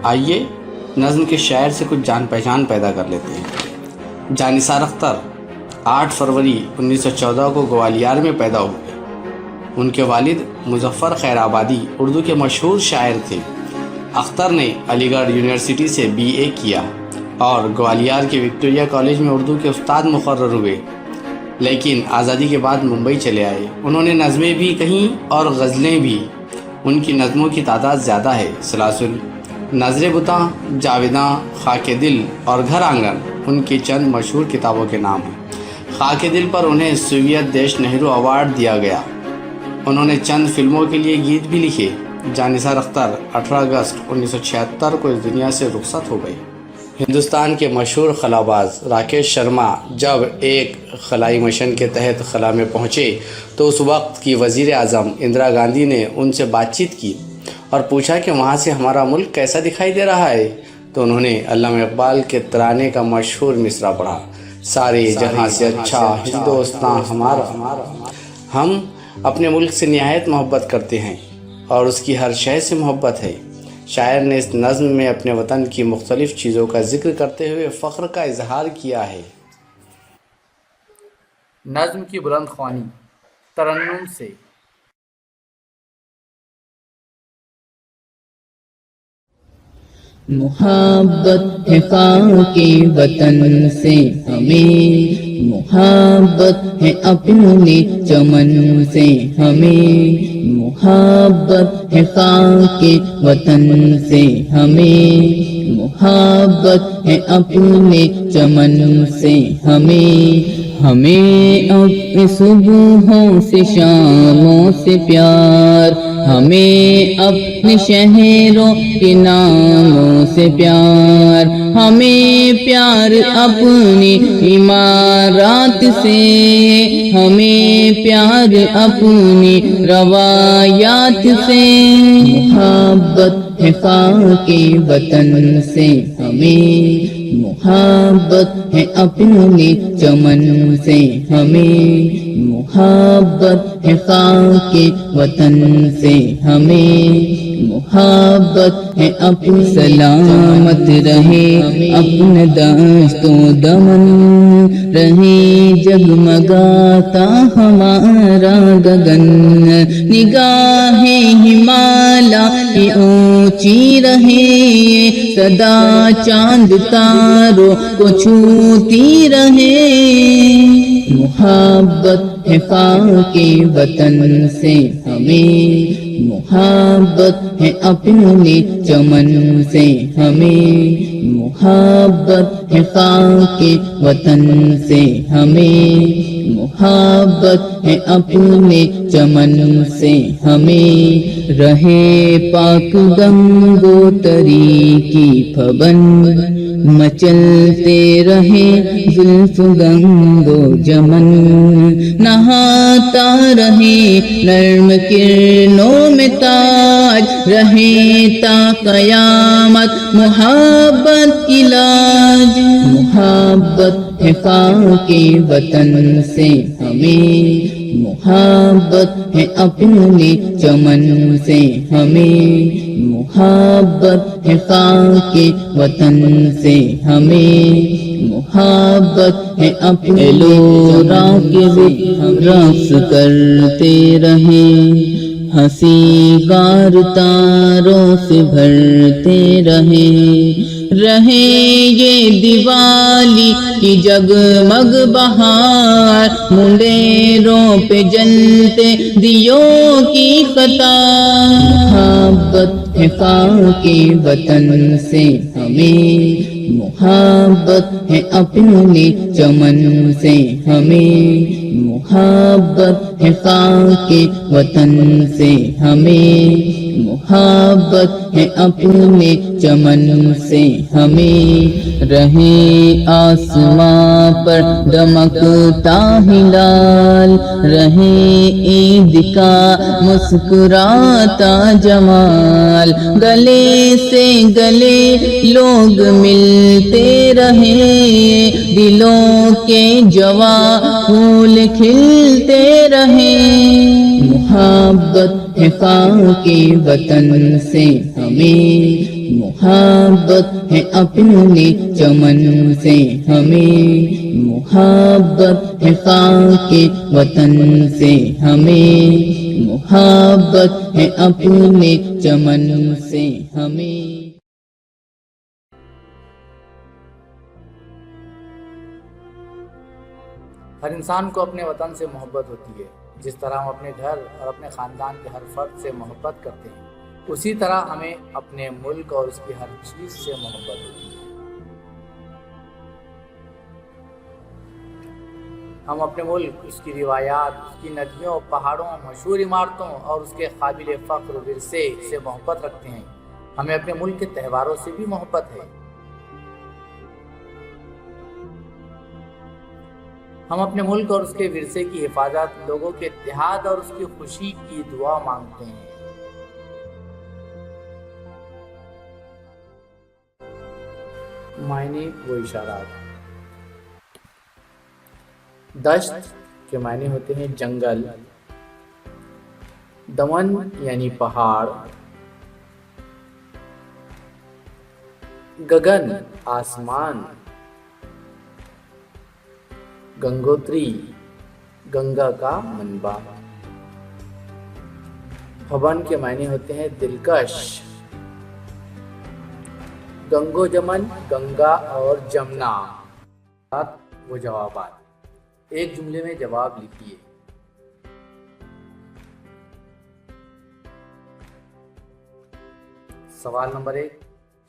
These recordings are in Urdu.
آئیے نظم کے شاعر سے کچھ جان پہچان پیدا کر لیتے ہیں۔ جانثار اختر 8 فروری 1914 کو گوالیار میں پیدا ہوئے۔ ان کے والد مظفر خیر آبادی اردو کے مشہور شاعر تھے۔ اختر نے علی گڑھ یونیورسٹی سے BA کیا اور گوالیار کے وکٹوریہ کالج میں اردو کے استاد مقرر ہوئے، لیکن آزادی کے بعد ممبئی چلے آئے۔ انہوں نے نظمیں بھی کہیں اور غزلیں بھی۔ ان کی نظموں کی تعداد زیادہ ہے۔ سلاسل، نظر بتاں، جاویداں، خاک دل اور گھر آنگن ان کی چند مشہور کتابوں کے نام ہیں۔ خاک دل پر انہیں سوویت دیش نہرو ایوارڈ دیا گیا۔ انہوں نے چند فلموں کے لیے گیت بھی لکھے۔ جانثار اختر 18 اگست 1976 کو اس دنیا سے رخصت ہو گئی۔ ہندوستان کے مشہور خلا باز راکیش شرما جب ایک خلائی مشن کے تحت خلا میں پہنچے تو اس وقت کی وزیر اعظم اندرا گاندھی نے ان سے بات چیت کی اور پوچھا کہ وہاں سے ہمارا ملک کیسا دکھائی دے رہا ہے، تو انہوں نے علامہ اقبال کے ترانے کا مشہور مصرع پڑھا، سارے جہاں سے اچھا ہندوستان ہمارا۔ ہم اپنے ملک سے نہایت محبت کرتے ہیں اور اس کی ہر شے سے محبت ہے۔ شاعر نے اس نظم میں اپنے وطن کی مختلف چیزوں کا ذکر کرتے ہوئے فخر کا اظہار کیا ہے۔ نظم کی بلند خوانی ترنم سے۔ محبت ہے خاک وطن سے ہمیں، محبت ہے اپنے چمن سے ہمیں، محبت ہے خاک وطن سے ہمیں، محبت ہے اپنے چمن سے ہمیں اپنے صبحوں سے شاموں سے پیار، ہمیں اپنے شہروں کے ناموں سے پیار، ہمیں پیار اپنی عمارات سے، ہمیں پیار اپنی روایات سے، محبت ہے خاک وطن سے ہمیں، محبت ہے اپنے چمن سے ہمیں، محبت ہے خاک وطن سے ہمیں، محبت ہے اپنی سلامت رہے اپنے دشت و دمن، رہے جگمگاتا ہمارا گگن، نگاہ ہمالا کی اونچی رہے، سدا چاند تاروں کو چھوتی رہے، محبت ہے خاک وطن سے ہمیں، محبت ہے اپنے چمن سے ہمیں، محبت ہے خاک وطن سے ہمیں، محبت ہے اپنے چمن سے ہمیں، رہے پاک گنگو تری کی پھبن، مچلتے رہے زلف گنگو جمن، نہاتا رہے نرم کرنوں میں تاج، رہے تا قیامت محبت کی لاج، محبت ہے خاک وطن سے ہمیں، محبت ہے اپنے چمن سے ہمیں، محبت ہے خاک وطن سے ہمیں، محبت ہے اپنے لورا کے ہم رقص کرتے رہے، ہنسی گار تاروں سے بھرتے رہے، یہ دیوالی کی جگمگ بہار، منڈیروں پہ جلتے دیوں کی قطار، محبت ہے خاک وطن سے ہمیں، محبت ہے اپنے چمن سے ہمیں، محبت ہے خاک وطن سے ہمیں، محبت ہے اپنے چمن سے ہمیں، رہے آسماں پر دمکتا ہلال، رہے عید کا مسکراتا جمال، گلے سے گلے لوگ ملتے رہے، دلوں کے جواں پھول کھلتے رہے، محبت ہے خاک وطن سے ہمیں محبت ہے اپنے چمن سے ہمیں محبت ہے خاک وطن سے ہمیں محبت ہے اپنے چمن سے ہمیں. ہر انسان کو اپنے وطن سے محبت ہوتی ہے. جس طرح ہم اپنے گھر اور اپنے خاندان کے ہر فرد سے محبت کرتے ہیں، اسی طرح ہمیں اپنے ملک اور اس کی ہر چیز سے محبت ہوتی ہے. ہم اپنے ملک، اس کی روایات، اس کی ندیوں، پہاڑوں، مشہور عمارتوں اور اس کے قابل فخر ورثے سے محبت رکھتے ہیں. ہمیں اپنے ملک کے تہواروں سے بھی محبت ہے. ہم اپنے ملک اور اس کے ورثے کی حفاظت، لوگوں کے اتحاد اور اس کی خوشی کی دعا مانگتے ہیں. معنی و اشارات. دشت کے معنی ہوتے ہیں جنگل، دمن یعنی پہاڑ، گگن آسمان، گنگوتری گنگا کا منبع. بھون کے معنی ہوتے ہیں دلکش، گنگو جمن گنگا اور جمنا. وہ جوابات. ایک جملے میں جواب لکھیے. سوال نمبر 1،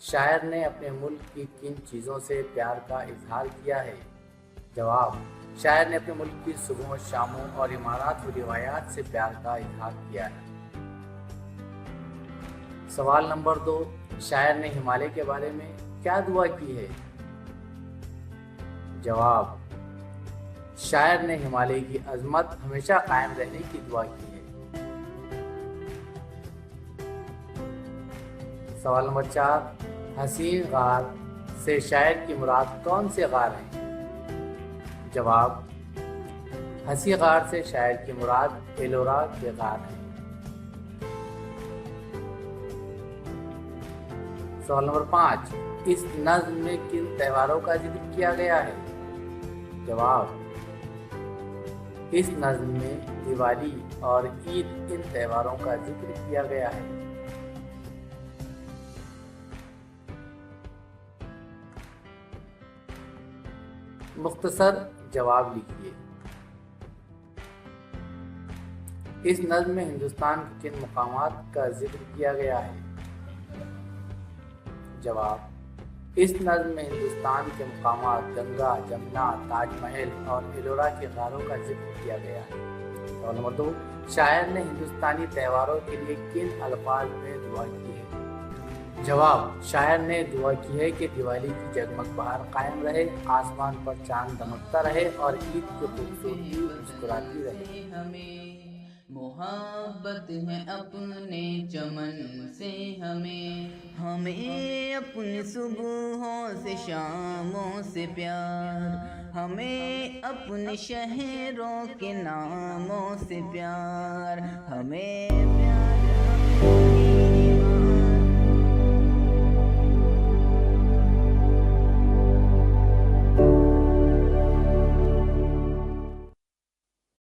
شاعر نے اپنے ملک کی کن چیزوں سے پیار کا اظہار کیا ہے؟ جواب، شاعر نے اپنے ملک کی صبحوں، شاموں اور عمارات و روایات سے پیار کا اظہار کیا ہے. سوال نمبر 2، شاعر نے ہمالیہ کے بارے میں کیا دعا کی ہے؟ جواب، شاعر نے ہمالیہ کی عظمت ہمیشہ قائم رہنے کی دعا کی ہے. سوال نمبر 4، حسین غار سے شاعر کی مراد کون سے غار ہیں؟ جواب، حسین غار سے شاعر کی مراد ایلورا کے غار ہیں. سوال نمبر 5، اس نظم میں کن تہواروں کا ذکر کیا گیا ہے؟ جواب، اس نظم میں دیوالی اور عید ان تہواروں کا ذکر کیا گیا ہے. مختصر جواب لکھیے. اس نظم میں ہندوستان کے کن مقامات کا ذکر کیا گیا ہے؟ جواب، اس نظم میں ہندوستان کے مقامات گنگا، جمنا، تاج محل اور ایلورا کے غاروں کا ذکر کیا گیا ہے. سوال نمبر 2، شاعر نے ہندوستانی تہواروں کے لیے کن الفاظ میں دعا کی ہے؟ جواب، شاعر نے دعا کی ہے کہ دیوالی کی جگمگ بہار قائم رہے، آسمان پر چاند دمکتا رہے اور عید کی خوبصورتی مسکراتی رہے. محبت ہے اپنے چمن سے ہمیں اپنی صبحوں سے شاموں سے پیار، ہمیں اپنے شہروں کے ناموں سے پیار، ہمیں